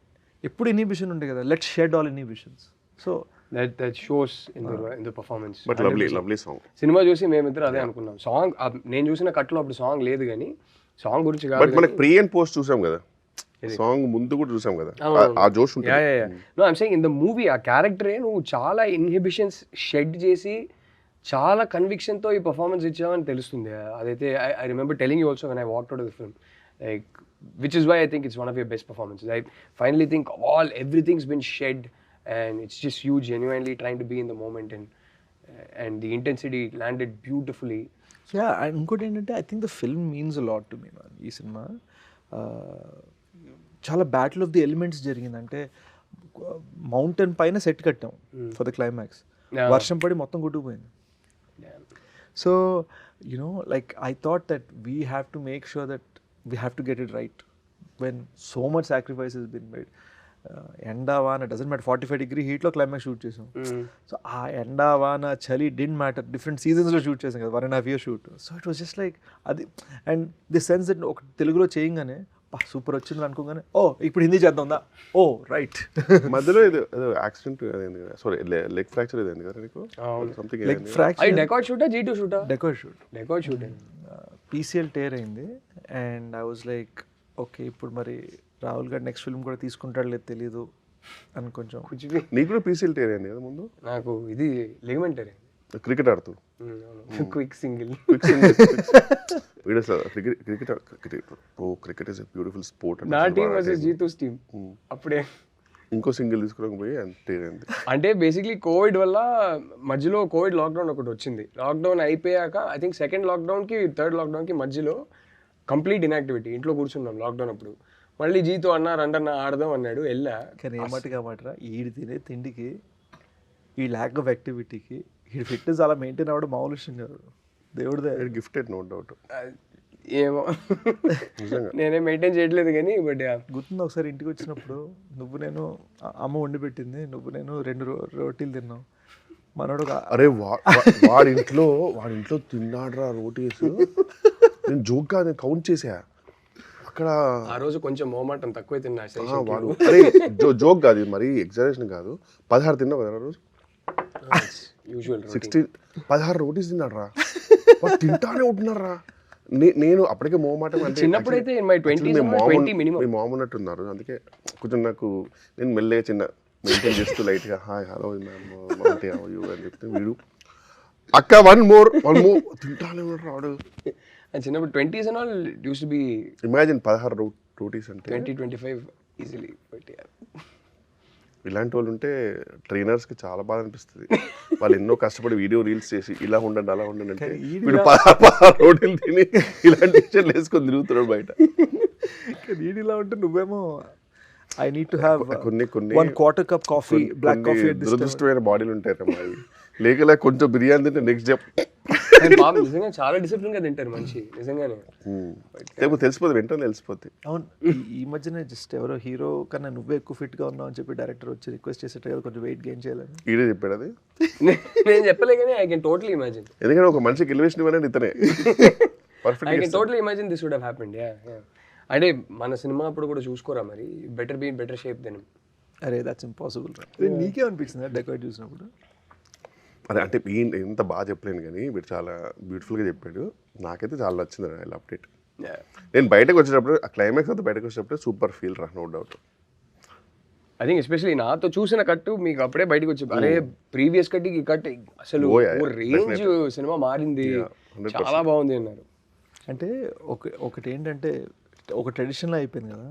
ఎప్పుడు ఇన్హిబిషన్ ఉండే కదా, let's shed all inhibitions. So that shows in the performance. But lovely song. Cinema చూసి మేమిద్దరు అదే అనుకున్నాం. Song నేను చూసిన కట్లో అప్పుడు సాంగ్ లేదు, కానీ సాంగ్ గురించి బట్ కాదు. మనకి ప్రీ అండ్ పోస్ట్ చూసాం కదా, సాంగ్ ముందు కూడా చూసాం కదా, ఆ జోష్ ఉంటుంది. No I'm saying in the movie ఆ క్యారెక్టరే నువ్వు చాలా ఇన్హిబిషన్స్ షెడ్ చేసి చాలా కన్విక్షన్తో ఈ పర్ఫార్మెన్స్ ఇచ్చావని తెలుస్తుంది. అదైతే I remember telling you also when I walked out of the film, like which is why I think it's one of your best performances. I finally think everything's been shed and it's just you genuinely trying to be in the moment, and the intensity landed beautifully. Yeah, and ఇంకోటి ఏంటంటే I think the film means a lot to me man. ఈ cinema చాలా battle of the elements జరిగింది. అంటే mountain పైన set కట్టాం for the climax, వర్షం పడి మొత్తం కొట్టుకుపోయింది. So you know like I thought that we have to make sure that we have to get it right when so much sacrifice he's been made. ఎండా వాన డజంట్ మ్యాటర్, 45 హీట్లో climax shoot చేసాం. So ఆ ఎండా వాన చలి డింట్ మ్యాటర్, డిఫరెంట్ సీజన్స్లో shoot చేసాం కదా, 1.5 years shoot. So it was just like అది. అండ్ ది సెన్స్ దట్ ఒక తెలుగులో చేయగానే సూపర్ వచ్చింది అనుకోగానే ఓ ఇప్పుడు హిందీ చేద్దాందా, ఓ రైట్. మధ్యలో ఏదో యాక్సిడెంట్ అయింది కదా, సారీ లెగ్ ఫ్రాక్చర్ అయింది కదా నీకు, సంథింగ్ లెగ్ ఫ్రాక్చర్. డెకాట్ షూటా G2 షూటా? Dacoit shoot shoot. PCL tear అయింది. And I was like okay ఇప్పుడు మరి రాహుల్ గారు నెక్స్ట్ ఫిల్మ్ కూడా తీసుకుంటాడు లేదు తెలీదు అని కొంచెం. నీకు కూడా PCL టేర్ అయింది కదా ముందు? నాకు ఇది లిగమెంట్ అయింది క్రికెట్ ఆడుతూ. Quick single. Cricket is a beautiful sport. నా టీమ్ వర్సెస్ G2's టీమ్. అప్పుడే ఇంకో సింగిల్ తీసుకోకపోయి టేర్ అయింది. అంటే బేసిక్లీ కోవిడ్ వల్ల మధ్యలో కోవిడ్ లాక్డౌన్ ఒకటి వచ్చింది. లాక్డౌన్ అయిపోయాక ఐ థింక్ సెకండ్ లాక్డౌన్కి థర్డ్ లాక్డౌన్కి మధ్యలో కంప్లీట్ ఇన్యాక్టివిటీ, ఇంట్లో కూర్చున్నాం లాక్డౌన్ అప్పుడు. మళ్ళీ జీతో రండన్న ఆడదాం అన్నాడు, వెళ్ళా. కానీ ఏమట్టుగా మాటరా ఈడు తినే తిండికి ఈ ల్యాక్ ఆఫ్ యాక్టివిటీకి ఈ ఫిట్నెస్ అలా మెయింటైన్ అవ్వడం మామూలు విషయం కాదు. దేవుడిదే గిఫ్టెడ్, నో డౌట్. ఏమో నేనే మెయింటైన్ చేయట్లేదు కానీ. బట్ గుర్తుంది ఒకసారి ఇంటికి వచ్చినప్పుడు నువ్వు నేను అమ్మ వండి పెట్టింది, నువ్వు నేను 2 రోటీలు తిన్నావు. మనోడు అరే వాడింట్లో తిన్నాడురా రోటీస్. నేను జోక్గా నేను కౌంట్ చేసా అక్కడ. ఆ రోజు కొంచెం మోమాటం తక్కువ తిన్నా. వాడు అరే జోక్ కాదు, మరి ఎగ్జాజరేషన్ కాదు, 16 తిన్నావు కదా రోజు. 16 రోటీస్ తిన్నాడు రా, తింటానే ఉంటున్నారా. నేను అప్పటికే మోమాటం. అంటే చిన్నప్పుడైతే మీ మామ ఉన్నట్టున్నారు, అందుకే కొంచెం నాకు నేను మెల్లగా చిన్న మెయింటైన్ చేస్తూ లైట్గా హాయ్ హలో యూ అని చెప్తే వీడు అక్క వన్ మోర్ తింటానే ఉన్నాడు రాడు. చిన్నప్పుడు 20s and all used to be imagine 16 rotis అంటే 20-25 ఈజీలీ. బట్ ఇలాంటి వాళ్ళు ఉంటే ట్రైనర్స్కి చాలా బాధ అనిపిస్తుంది. వాళ్ళు ఎన్నో కష్టపడి వీడియో రీల్స్ చేసి ఇలా ఉండండి అలా ఉండండి అంటే వీడు 16 రోటీలు తిని ఇలాంటి విషయాలు వేసుకొని తిరుగుతున్నాడు బయట. వీడు ఇలా ఉంటే నువ్వేమో ఐ నీడ్ టు హ్యావ్ కొన్ని 1/4 cup కాఫీ, బ్లాక్ కాఫీ. దురదృష్టమైన బాడీలు ఉంటాయి అమ్మాయి. లేక కొంచెం బిర్యానీ తింటే నెక్స్ట్ డే నిజంగా చాలా డిసిప్లిన్ గా తింటారు మనిషి నిజంగానే. తెలిసిపోతుంది, వెంటనే తెలిసిపోతుంది. అవును, ఈ మధ్యనే జస్ట్ ఎవరో హీరో కన్నా నువ్వే ఎక్కువ ఫిట్ గా ఉన్నావు అని చెప్పి డైరెక్టర్ వచ్చి రిక్వెస్ట్ చేసేట కొంచెం వెయిట్ గెయిన్ చేయాలని. ఈడే చెప్పాడు అది, నేను చెప్పలే కానీ ఐ కెన్ టోటలీ ఇమాజిన్. ఎందుకంటే ఒక మనిషికి ఎలివేషన్ ఇవ్వాలని ఇతనే I can totally imagine this would have happened. అంటే మన సినిమా అప్పుడు కూడా చూసుకోరా మరి, better be in better shape then. అరే దట్స్ ఇంపాసిబుల్. నీకే అనిపించింది డెకాయిట్ చూసినప్పుడు? అదే అంటే ఎంత బాగా చెప్పలేను కానీ వీడు చాలా బ్యూటిఫుల్గా చెప్పాడు. నాకైతే చాలా నచ్చింది ఇలా అప్డేట్. నేను బయటకు వచ్చేటప్పుడు ఆ క్లైమాక్స్ అంతా బయటకు వచ్చేటప్పుడు సూపర్ ఫీల్ రా, no doubt. I think especially నాతో చూసిన కట్టు మీకు అప్పుడే బయటకు వచ్చి అరే ప్రీవియస్ కట్ ఈ కట్ అసలు రేంజ్ సినిమా మారింది, చాలా బాగుంది అన్నారు. అంటే ఒకటి ఏంటంటే ఒక ట్రెడిషన్లో అయిపోయింది కదా,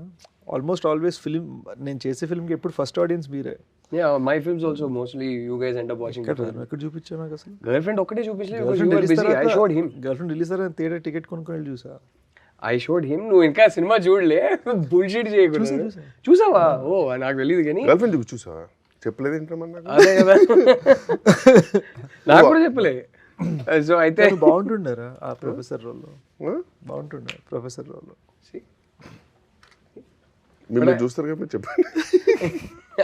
ఆల్మోస్ట్ ఆల్వేస్ ఫిల్మ్ నేను చేసే ఫిల్మ్కి ఎప్పుడు ఫస్ట్ ఆడియన్స్ మీరే. Yeah, my films also mostly you guys end up watching. ఎక్కడ చూపించావు నాకు అసలు? గర్ల్ ఫ్రెండ్ ఒక్కటే చూపించలేదు, I showed him. Girl friend release అయ్యారు థియేటర్ టికెట్ కొనుక్కొని వెళ్ళి చూసా. I showed him. నువ్వు ఇంకా సినిమా చూడలే, బుల్షిట్ చేయకూడదు. చూసావా? ఓ నాకు తెలియదు కానీ. గర్ల్ ఫ్రెండ్ చూసావా? చెప్పలేదు ఏంటమ్మా? అదే కదా, నాకు కూడా చెప్పలే. సో అయితే బాగుంటుండారా ఆ ప్రొఫెసర్ రోల్లో? బాగుంటుండే ప్రొఫెసర్ రోల్లో. మిమ్మల్ని చూస్తారు కాబట్టి చెప్పండి.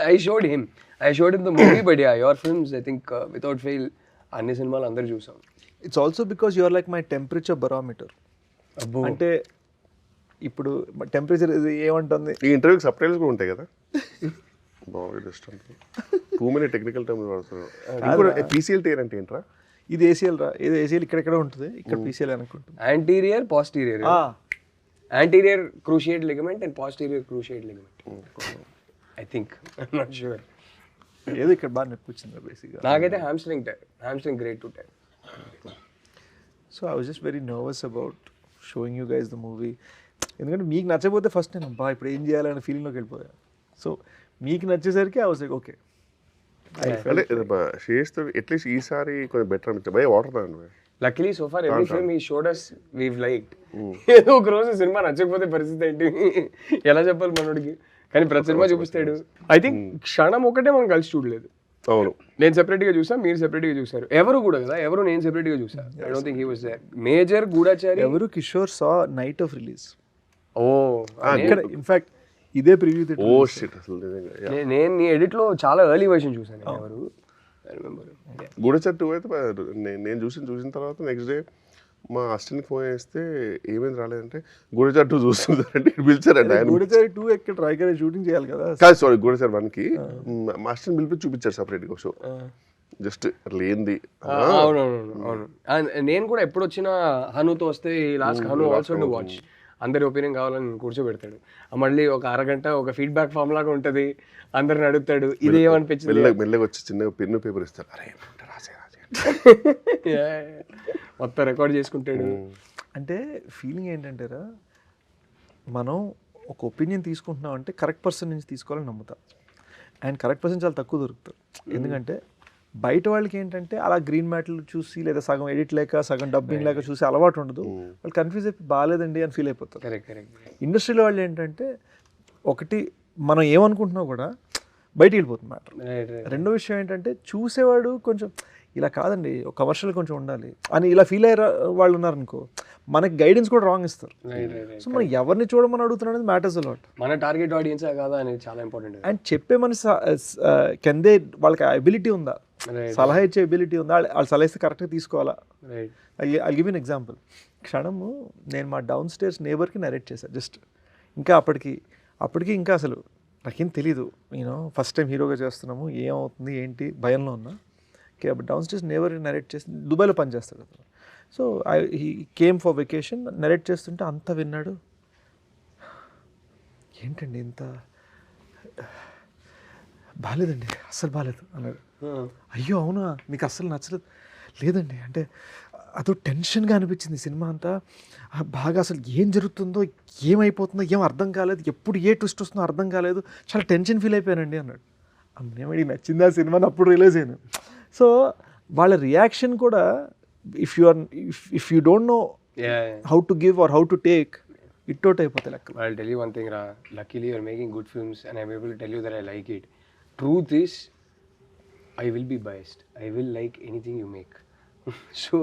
I showed him the movie, but yeah, your films, I think, without fail, అన్ని సినిమాలు అందరు చూసాం. It's also because you are like my temperature barometer. అంటే ఇప్పుడు టెంపరేచర్ ఏమంటుంది? ఈ ఇంటర్వ్యూకి సబ్టైటిల్స్ కూడా ఉంటాయి కదా. బాగా ఇష్టం. టూ మెనీ టెక్నికల్ టర్మ్స్ వాడుతున్నారు. ఇంకోటి PCL టైర్ అంటే ఏంట్రా? ఇది ACL రా. ఇది ACL ఇక్కడెక్కడ ఉంటుంది, ఇక్కడ PCL అనుకుంటుంది. Anterior, posterior. Anterior cruciate ligament and posterior cruciate ligament. I think. I'm not sure. ఏదో ఇక్కడ బాగా నొప్పి వచ్చింది బేసిక్గా. నాకైతే hamstring grade 2 tear. So I was just very nervous about showing you guys the movie. ఎందుకంటే మీకు నచ్చకపోతే ఫస్ట్ నేను బా ఇప్పుడు ఏం చేయాలనే ఫీలింగ్లోకి వెళ్ళిపోయాను. సో మీకు నచ్చేసరికి ఐ వాజ్ లైక్ ఓకే. అంటే షేస్తో అట్లీస్ట్ ఈసారి కొంచెం బెటర్ అనిపించింది. భయ వాటర్ తాగండి. Luckily so far every film he showed us we've liked. ఏదో ఒక రోజు సినిమా నచ్చకపోతే పరిస్థితి ఏంటి ఎలా చెప్పాలి మనోడికి? కానీ ప్రతి సినిమా చూపిస్తాడు. ఐ థింక్ క్షణం ఒకటే మనం కలిసి చూడలేదు. అవును, నేను సెపరేట్గా చూసా, మీరు సెపరేట్గా చూసారు. ఎవరు కూడా కదా, ఎవరు నేను సెపరేట్గా చూసా. I don't think he was there. Major Goodachari ఎవరు Kishore saw night of release. ఓ ఇక్కడ ఇన్ఫాక్ట్ ఇదే ప్రివ్యూ. ఓ షిట్ అసలు నిజంగా. నేను నీ ఎడిట్లో చాలా ఎర్లీ వర్షన్ చూసాను. ఎవరు గూఢచారి 2 అయితే నేను చూసిన తర్వాత నెక్స్ట్ డే మా అసిస్టెంట్కి ఫోన్ చేస్తే ఏమైంది రాలేదంటే గూఢచారి 2 చూస్తుందంటే పిలిచారండి ఆయన. గూఢచారి 2 ఎక్కడ ట్రైగర్ షూటింగ్ చేయాలి కదా. కాదు సారీ, గూఢచారి 1కి మా అసిస్టెంట్ పిలిపి చూపించారు సపరేట్గా షో. జస్ట్ అట్లా ఏంది. అవును. నేను కూడా ఎప్పుడు వచ్చినా హనుతో వస్తే last Hanu also to watch. అందరి ఒపీనియన్ కావాలని కూర్చోబెడతాడు. మళ్ళీ ఒక అరగంట ఒక ఫీడ్బ్యాక్ ఫామ్ లాగా ఉంటుంది. అందరిని అడుగుతాడు ఇది ఏమనిపించింది. మెల్లగా వచ్చి చిన్నగా పెన్ను పేపర్ ఇస్తారు. అరే మొత్తం రికార్డ్ చేసుకుంటాడు. అంటే ఫీలింగ్ ఏంటంటారా, మనం ఒక ఒపీనియన్ తీసుకుంటున్నాం అంటే కరెక్ట్ పర్సన్ నుంచి తీసుకోవాలని నమ్ముతాం. అండ్ కరెక్ట్ పర్సన్ చాలా తక్కువ దొరుకుతారు. ఎందుకంటే బయట వాళ్ళకి ఏంటంటే అలా గ్రీన్ మ్యాట్లు చూసి లేదా సగం ఎడిట్ లేక సగం డబ్బింగ్ లేక చూసి అలవాటు ఉండదు. వాళ్ళు కన్ఫ్యూజ్ అయిపోయి బాగాలేదండి అని ఫీల్ అయిపోతారు. ఇండస్ట్రీలో వాళ్ళు ఏంటంటే ఒకటి మనం ఏమనుకుంటున్నా కూడా బయటికి వెళ్ళిపోతుంది మ్యాటర్. రెండో విషయం ఏంటంటే చూసేవాడు కొంచెం ఇలా కాదండి ఒక కమర్షియల్ కొంచెం ఉండాలి అని ఇలా ఫీల్ అయ్యే వాళ్ళు ఉన్నారనుకో, మనకి గైడెన్స్ కూడా రాంగ్ ఇస్తారు. సో మనం ఎవరిని చూడమని అడుగుతున్నాం అనేది మ్యాటర్స్ అలాట్. మన టార్గెట్ ఆడియన్స్ కాదా అనేది చాలా ఇంపార్టెంట్. అండ్ చెప్పే మనిషి కెందే వాళ్ళకి ఎబిలిటీ ఉందా, సలహా ఇచ్చే ఎబిలిటీ ఉందా, వాళ్ళు సలహా ఇస్తే కరెక్ట్గా తీసుకోవాలా. I give an example. క్షణము నేను మా డౌన్ స్టేర్స్ నేబర్కి నరేట్ చేశాను జస్ట్. ఇంకా అప్పటికి ఇంకా అసలు నాకేం తెలీదు. నేను ఫస్ట్ టైం హీరోగా చేస్తున్నాము, ఏమవుతుంది ఏంటి భయంలో ఉన్నా. ఓకే, అప్పుడు డౌన్ స్టేర్స్ నేబర్ నరేట్ చేసి దుబాయ్లో పనిచేస్తాడు అతను. So he came for vacation. Narrate చేస్తుంటే అంతా విన్నాడు. ఏంటండి ఇంత బాగాలేదండి, అస్సలు బాగాలేదు అన్నాడు. అయ్యో అవునా, మీకు అస్సలు నచ్చలేదు? లేదండి, అంటే అదో టెన్షన్గా అనిపించింది సినిమా అంతా బాగా. అసలు ఏం జరుగుతుందో ఏమైపోతుందో ఏం అర్థం కాలేదు, ఎప్పుడు ఏ ట్విస్ట్ వస్తుందో అర్థం కాలేదు, చాలా టెన్షన్ ఫీల్ అయిపోయానండి అన్నాడు. అమ్మేమడి నచ్చింది ఆ సినిమాని అప్పుడు రియలైజ్ అయ్యాను. సో వాళ్ళ రియాక్షన్ కూడా if you don't know how to give or how to take it out అయిపోతాయి లెక్క. I'll tell you one thing, luckily you're making good films and I'm able to tell you that I like it. Truth is, I will be biased. I will like anything you make. So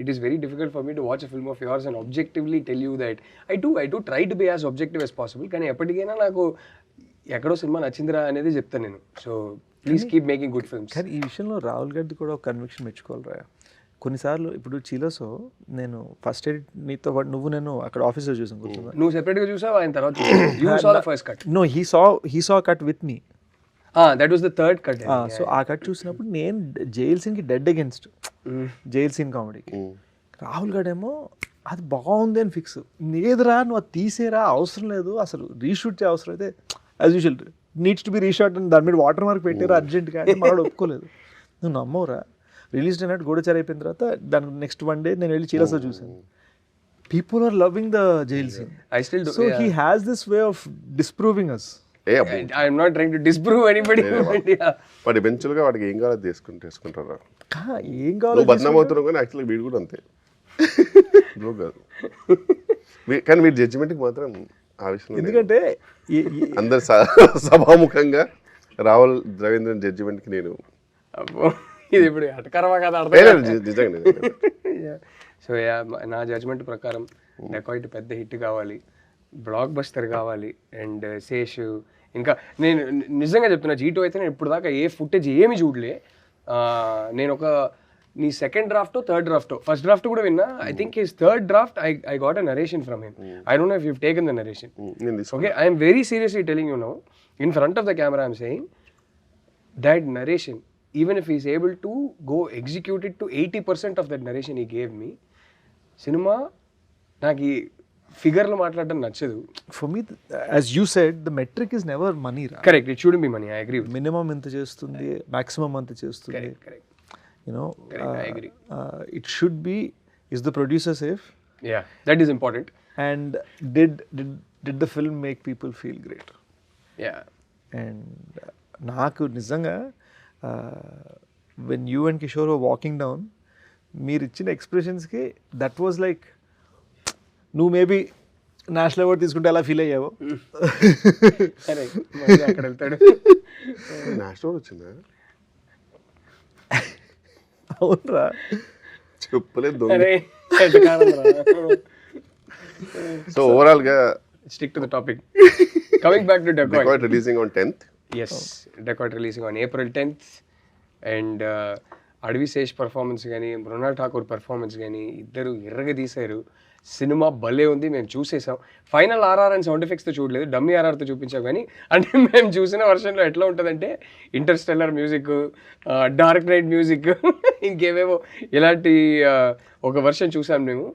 it is very difficult for me to watch a film of yours and objectively tell you that I do try to be as objective as possible. కానీ ఎప్పటికైనా నాకు ఎక్కడో cinema నచ్చిందిరా అనేది చెప్తాను నేను. So please keep making good films. కానీ ఈ విషయంలో రాహుల్ గారిది కూడా ఒక కన్విక్షన్ మెచ్చుకోవాలిరా. కొన్నిసార్లు ఇప్పుడు చిలోసో నేను ఫస్ట్ ఎడిట్ నీతో పాటు నేను అక్కడ ఆఫీస్లో చూసాను కూర్చున్నా. నువ్వు సెపరేట్గా చూసావు, ఆయన తర్వాత you saw the first cut. No, he saw a cut with me. That was the third cut. So ఆ కట్ చూసినప్పుడు నేను జైల్ సీన్కి డెడ్ అగేన్స్ట్ జైల్ సీన్ కామెడీకి. రాహుల్ గాడేమో అది బాగుంది అని ఫిక్స్. లేదురా నువ్వు అది తీసేరా, అవసరం లేదు, అసలు రీషూట్ చేయ అవసరం అయితే as usual needs to be reshot అని దాని మీద వాటర్ మార్క్ పెట్టారు అర్జెంట్గా అంటే మనోడు ఒప్పుకోలేదు. నువ్వు నమ్మవురా, రిలీజ్ డే నాట్ గూఢచారి అయిపోయిన తర్వాత దానికి నెక్స్ట్ వన్ డే నేను వెళ్ళి చీలసో చూసాను. People are loving the jail scene. I still do. So he has this way of disproving us. I'm not trying to disprove anybody. వాడు ఎవెన్చువల్గా వాడికి ఏం కావాలో తీసుకుంటారా. ఏం కావాలి బద్నాం అవుతున్నావు కానీ యాక్చువల్గా వీడు కూడా అంతే. బ్రో కాదు కానీ మీరు జడ్జిమెంట్కి మాత్రం ఆ విషయంలో ఎందుకంటే అందరు సభాముఖంగా రాహుల్ రవీంద్రన్ జడ్జిమెంట్కి నేను అబ్బో ఇది ఇప్పుడు అటకరవా కదా నిజంగా సో నా జడ్జ్మెంట్ ప్రకారం డెకాయిట్ పెద్ద హిట్ కావాలి, బ్లాక్ బస్టర్ కావాలి. అండ్ శేష్ ఇంకా నేను నిజంగా చెప్తున్నా, G2 అయితే నేను ఇప్పుడు దాకా ఏ ఫుటేజ్ ఏమి చూడలే. నేను ఒక నీ second draft third draft first draft కూడా విన్నా. I think his third draft I got a narration from him. I don't know if you taken the narration. Okay, I'm very seriously telling you now in front of the camera I'm saying that narration, even if he's able to go execute it to 80% of that narration he gave me, cinema నాకు ఈ ఫిగర్లో మాట్లాడడం నచ్చదు. For me as you said the metric is never money రా. Correct, it should be money. I agree. Minimum ఎంత చేస్తుంది, maximum ఎంత చేస్తుంది, correct. You know I agree. It should be is the producer safe, yeah that is important. And did the film make people feel great. Yeah and నాకు నిజంగా when you and Kishore walking down మీరు ఇచ్చిన ఎక్స్ప్రెషన్స్కి that was like నువ్వు maybe national award తీసుకుంటే ఎలా feel అయ్యావో. అక్కడ వెళ్తాడు. నేషనల్ వచ్చిందా? అవునరా, చెప్పలేదు. అరే సో ఓవరాల్ గా stick to the topic. Coming back to dacoit releasing on 10th. Yes, Decoit releasing on April 10th. And అడవి శేష్ పర్ఫార్మెన్స్ కానీ మృణాల్ ఠాకూర్ పర్ఫార్మెన్స్ కానీ ఇద్దరు ఎర్రగా తీశారు. సినిమా భలే ఉంది, మేము చూసేసాం. ఫైనల్ ఆర్ఆర్ అండ్ సౌండ్ ఎఫెక్ట్స్తో చూడలేదు, డమ్మీ ఆర్ఆర్తో చూపించాం. కానీ అంటే మేము చూసిన వర్షన్లో ఎట్లా ఉంటుందంటే Interstellar music, Dark Knight music, ఇంకేవేవో ఇలాంటి ఒక వర్షన్ చూసాం మేము.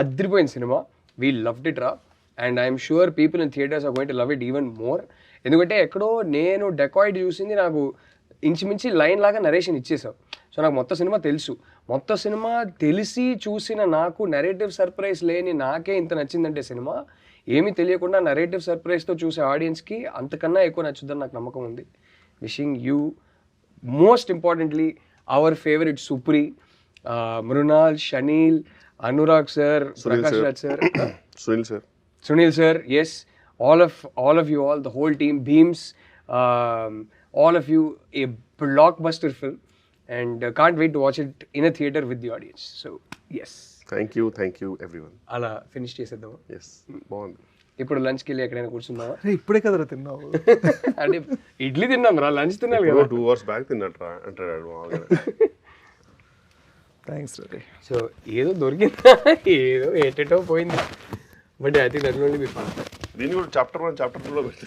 అదిరిపోయింది సినిమా. వీ లవ్డ్ ఇట్ రా. And I'm sure people in theatres are going to love it even more. ఎందుకంటే ఎక్కడో నేను డెకాయిడ్ చూసింది నాకు ఇంచుమించి లైన్ లాగా నరేషన్ ఇచ్చేసావు. సో నాకు మొత్తం సినిమా తెలుసు. మొత్తం సినిమా తెలిసి చూసిన నాకు నరేటివ్ సర్ప్రైజ్ లేని నాకే ఇంత నచ్చిందంటే సినిమా, ఏమీ తెలియకుండా నరేటివ్ సర్ప్రైజ్తో చూసే ఆడియన్స్కి అంతకన్నా ఎక్కువ నచ్చుద్దని నాకు నమ్మకం ఉంది. Wishing you most importantly our favourite Supri, Mrunal, Shaneil, Anurag sir, Prakash Raj sir, Sunil sir, yes, all of you all, the whole team, Beams, all of you, a blockbuster film, and can't wait to watch it in a theater with the audience. So yes, thank you everyone. అలా finish చేసేద్దాం. Yes, బాగుంది. ఇప్పుడు లంచ్కి వెళ్ళి ఎక్కడైనా కూర్చున్నావా? ఇప్పుడే కదరా తిన్నావు. అంటే ఇడ్లీ తిన్నాం రా, లంచ్ తినాలి కదా. 2 hours బ్యాక్ తిన్నట్రా అంటాడు. థ్యాంక్స్ రే. సో ఏదో దొరికిందా, ఏదో ఏటేటో పోయింది. But I think that will only be fun. దీన్ని కూడా చాప్టర్ 1 చాప్టర్ 2లో పెట్టి